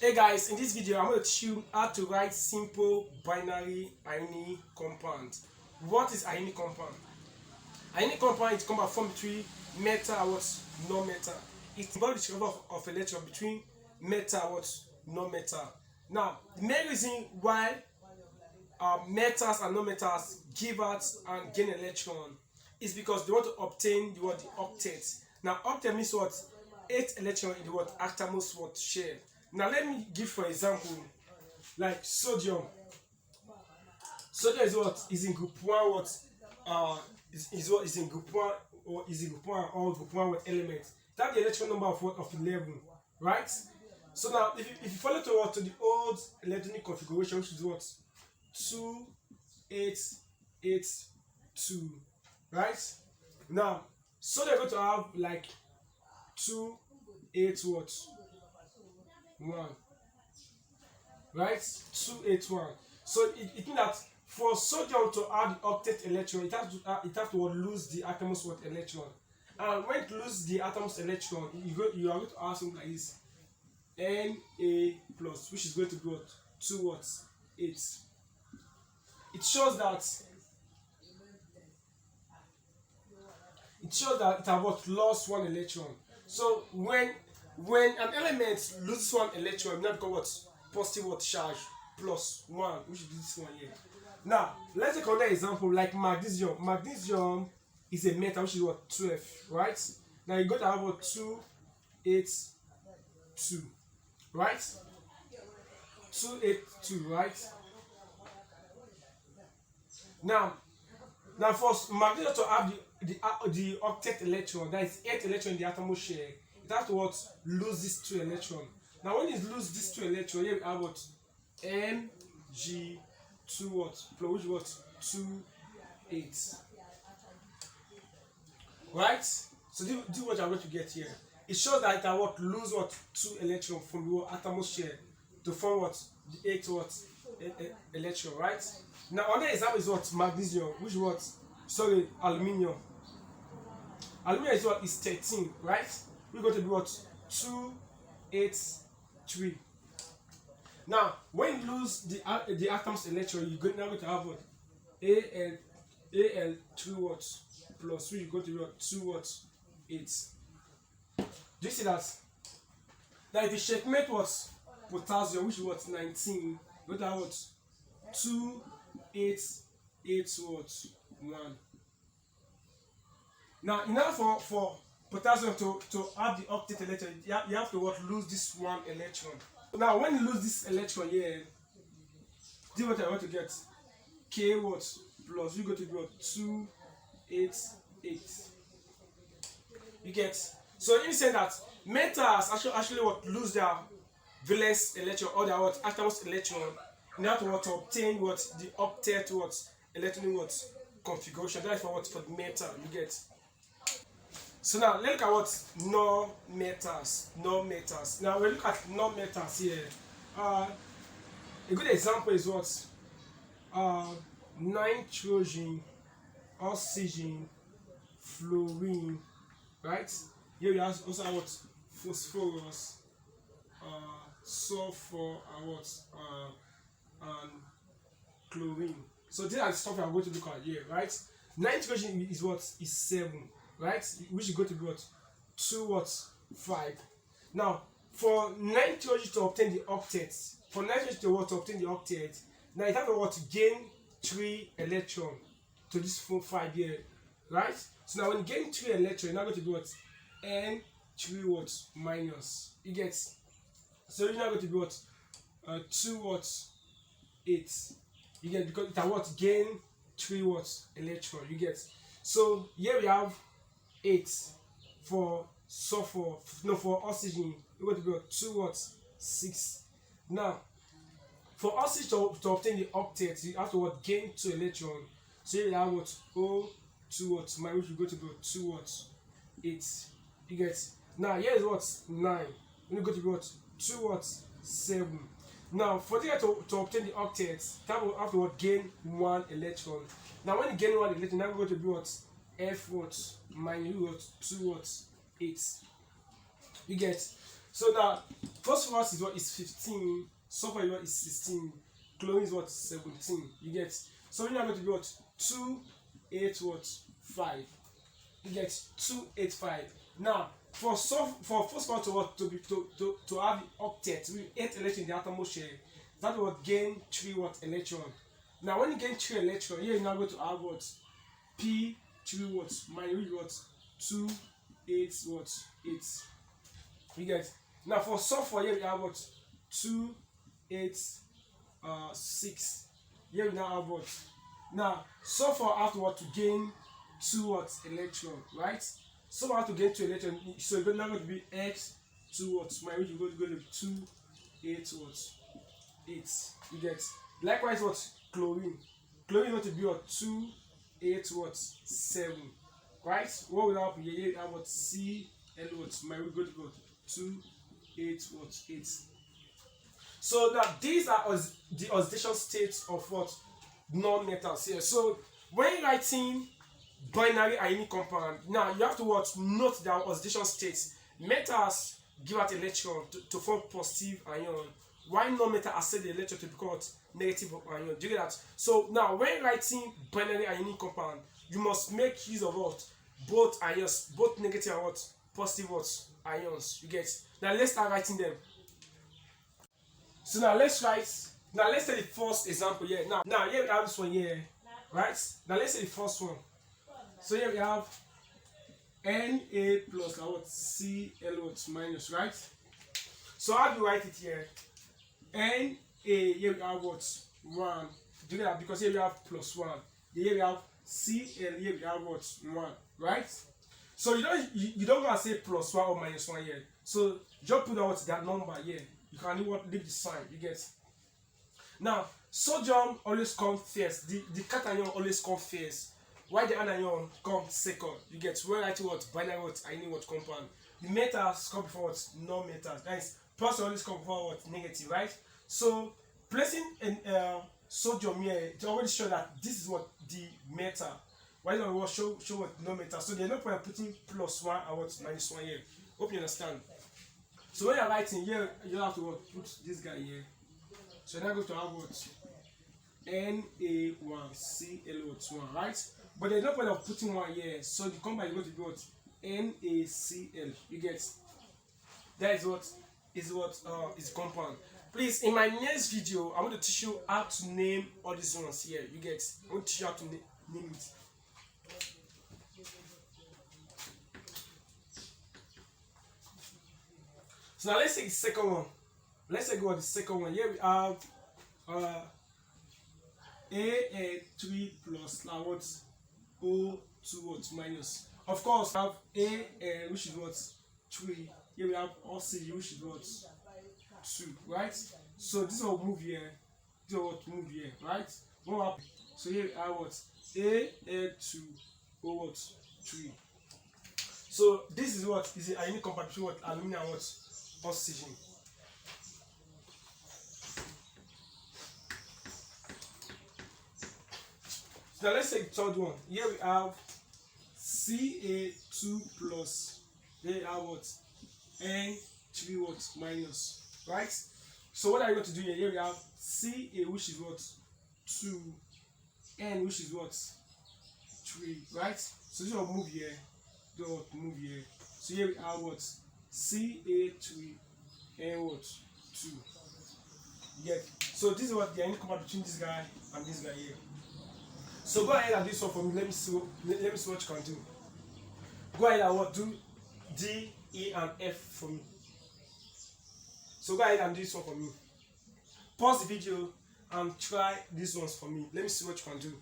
Hey guys, in this video I'm going to teach you how to write simple binary ionic compound. What is ionic compound? Ionic compound is compound formed between metal and what? Non-metal. It involves the discovery of electron between metal and what? Non-metal. Now, the main reason why metals and non-metals give out and gain electron is because they want to obtain the octet. Now, octet means what? 8 electrons in the atomos share. Now let me give for example, like sodium. Sodium is what? Is in group 1 what? Is what is in group 1 or is in group 1 or group 1 with elements. That the electron number of what? Of 11, right? So now if you follow to the old electronic configuration, which is what? 2 8 8 2, right? Now so they're going to have like 2 8 what? 1, right? 2 8 1. So it means that for sodium to add the octet electron, it has to lose the atom's electron. And when it loses the atom's electron, you are going to add something like this: Na plus, which is going to be what? 2 what? 8. It shows that it has what? Lost 1 electron. So when an element loses 1 electron, it now becomes what? Positive what? Charge plus 1, which is this one here. Now let's take another example like magnesium. Magnesium is a metal which is what? 12, right? Now you got to have what? 2 8 2, right? 2 8 2, right? Now for magnesium to have the octet electron, that is 8 electron in the atom share, it has to what? Lose these 2 electrons. Now when it loses these 2 electrons, here we have what? Mg 2 what? Plus which what? 2 8. Right? So do what I'm going to get here. It shows that it can what? Lose what? 2 electrons from the atom share to form what? The 8 what? Electron, right? Now another example is what? Magnesium, which what? Sorry, aluminium. Aluminium is what? Is 13, right? We're going to be what? 2 8 3. Now when you lose the atom's electron, you're now going to have what? Al 3 what? Plus which is going to be what? 2 what? 8. Do you see that? Now if you checkmate what? Potassium, which is what? 19, you're going to have what? 2 8 8 what? 1. Now in order for potassium to add the octet electron, you have to what? Lose this 1 electron. Now when you lose this electron here, this is what I want to get. K what? Plus you go to be what? 2 8 8. You get? So you say that metals actually what? Lose their valence electron or their what? Atom's electron in order to what? To obtain what? The octet what? Electron what? Configuration. That is for what? For the metal. You get? So now let's look at what? Non-metals. Non-metals. Now we look at non-metals here. A good example is what? Nitrogen, oxygen, fluorine, right? Here we also have what? Phosphorus, sulfur, and what? And chlorine. So these are the stuff we are going to look at here, right? Nitrogen is what? Is 7, right? Which is going to be what? 2 what? 5. Now for nitrogen to obtain the octet, to obtain the octet, now it has to what? Gain 3 electrons to this 5 here, right? So now when you gain 3 electrons, you're now going to be what? N3 what? Minus. You get? So you're now going to be what? 2 what? 8. You get? Because it has what? Gain 3 what? Electron. You get? So here we have 8 for sulfur. No, for oxygen, we're going to be 2 what? 6. Now for oxygen to obtain the octet, you have to what? Gain 2 electrons. So here we have what? O 2 what? Which will go to be 2 what? 8. You get? Now here is what? 9. We're going to be what? 2 what? 7. Now for the to obtain the octet, you have to what? Gain 1 electron. Now when you gain 1 electron, now we're going to be what? F what? Minus what? 2 what? 8. You get? So now phosphorus is what is 15, sulfur is what is 16, chlorine is what 17. You get, so we are going to be what 2 8 what 5. You get 2 8 5. Now for phosphorus to what to have the octet with 8 electrons in the outermost shell, that will gain 3 what electron. Now when you gain 3 electron, here you're now going to have what p 3 what minus what 2 8 what 8. You get, now for sulfur here we have what 2 8 6. Here we now have what, now sulfur have to what to gain 2 what electron, right? Sulfur have to gain 2 electron, so it's now going to be x 2 what minus you go to 2 8 what 8. You get, likewise what chlorine is going to be what 2 8 what 7, right? What will happen here? You have what C L what minus go to what 2 8 what 8. So now these are the oxidation states of what non-metals here. So when writing binary ionic compound, now you have to what note their oxidation states. Metals give out electron to form positive ion, while non-metal accept the electron to become what negative ion. Do you get that? So now when writing binary ionic compound, you must make use of what both ions, both negative and what positive what ions. You get, now let's start writing them. So now let's take the first example here. Now here we have this one here, right? Now let's say the first one. So here we have Na plus what Cl what minus, right? So how do you write it here? Na here we have what 1. Do you get that? Because here we have plus 1. Here we have Cl, here we have what 1, right? So you don't want to say plus 1 or minus 1 here. So just put out that number here. You can leave the sign. You get. Now sodium always comes first. The cation always comes first, while the anion comes second. You get, when writing what binary what ionic what compound, the metals come before what non-metals. That is, plus always come before what negative, right? So placing sodium here, it already show that this is what the metal. Why don't we show what non-metal? So there's no point putting plus 1 and what minus 1 here. Hope you understand. So when you're writing here, you have to what, put this guy here. So you're now going to have what Na1 Cl1, right? But there's no point of putting 1 here. So the compound is going to be what NaCl. You get, that is what is compound. Please, in my next video, I'm going to teach you how to name all these ones here. You get, I'm going to teach you how to name it. So now let's take the second one. Let's take what the second one. Here we have A3 plus now what O2 what minus. Of course, we have A which is what 3. Here we have OC which is what 2, right? So this will move here. This will move here, right? So here we have what A2 O what 3. So this is what is the ionic compound between what aluminum and what oxygen. So now let's take the third one. Here we have Ca2 plus. Here we have what N3 what minus, right? So what are you going to do here? Here we have Ca which is what 2, N which is what 3, right? So this will move here. This will move here. So here we have what Ca3 and what 2. Yeah. So this is what the ionic compound between this guy and this guy here. So go ahead and do this one for me. Let me see what you can do. Go ahead and what do D, E, and F for me. So go ahead and do this one for me. Pause the video and try these ones for me. Let me see what you can do.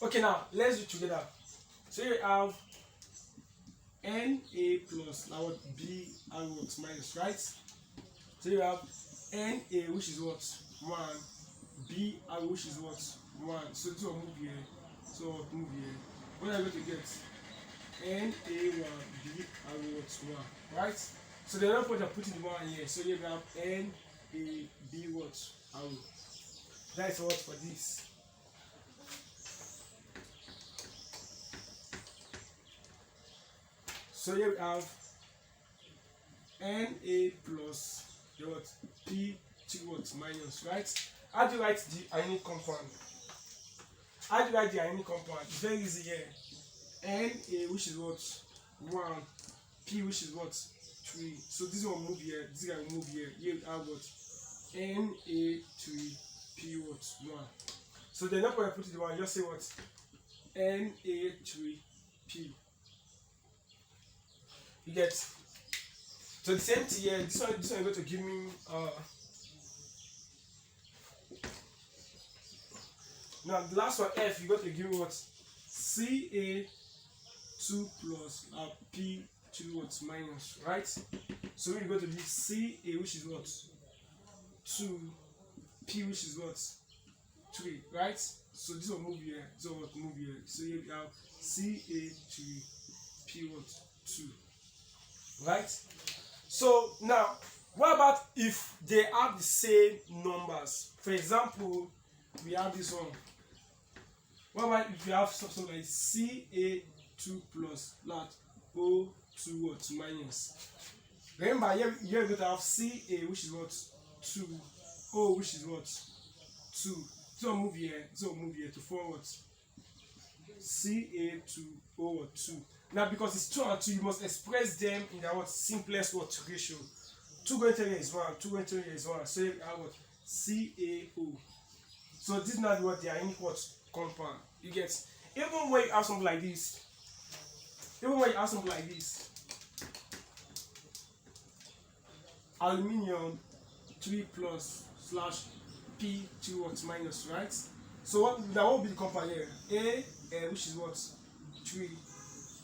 Okay, now let's do it together. So here we have Na plus, now what B and what minus, right? So you have Na which is what 1, B and which is what 1. So this will move here. So what move here. What are you going to get? Na1 B and what 1, right? So the other point of putting the 1 here. So here we have Na B what arrow. That is what for this. So here we have Na plus the what P2 what minus, right? How do you write the ionic compound? How do you write the ionic compound? It's very easy here. Na, which is what 1, P, which is what 3. So this one will move here, this guy will move here. Here we have what Na3, P what 1. So then not when I put it the one, just say what Na3, P. You get. So the same thing here. This one is going to give me now the last one F. You're going to give me what Ca2 plus P2 what minus, right? So we're going to leave Ca, which is what 2, P, which is what 3, right? So this will move here, this will move here. So here we have Ca3, P what 2, right? So now, what about if they have the same numbers? For example, we have this one. What about if you have something like Ca2 plus that O2 what minus? Remember, here you're going to have Ca, which is what 2, O, which is what 2. This will move here, this will move here to form what Ca2, O what 2. Now, because it's 2 and 2, you must express them in their what simplest what ratio. 2 going to here is 1, 2 going to here is 1. So you have what CaO. So this is not what they are ionic what compound. You get. Even when you have something like this, aluminium 3 plus slash P2 what minus, right? So what that will be the compound here? A, which is what 3.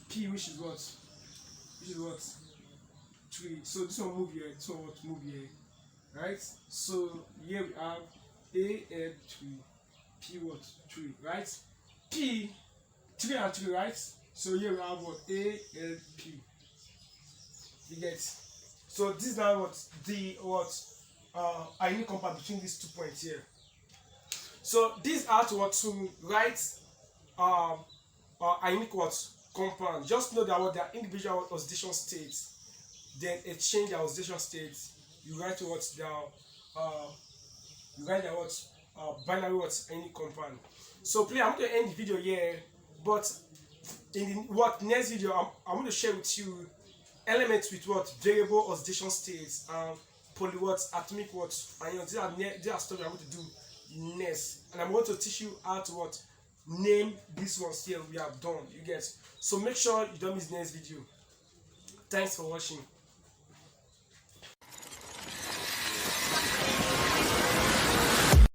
P, which is what 3. So this one move here, this one what move here, right? So here we have A 3, P what 3, right? P 3 and 3, right? So here we have what A P. You get. So this is now what the ionic compound between these 2 points here. So these are to write ionic what compound. Just know that what their individual oxidation states, then exchange their oxidation states. You write what their binary what ionic compound. So please, I'm going to end the video here, but in the next video I'm going to share with you elements with what variable oxidation states and poly what atomic what ions. These are stuff I'm going to do next, and I'm going to teach you how to what name these ones here we have done. You get. So make sure you don't miss the next video. Thanks for watching.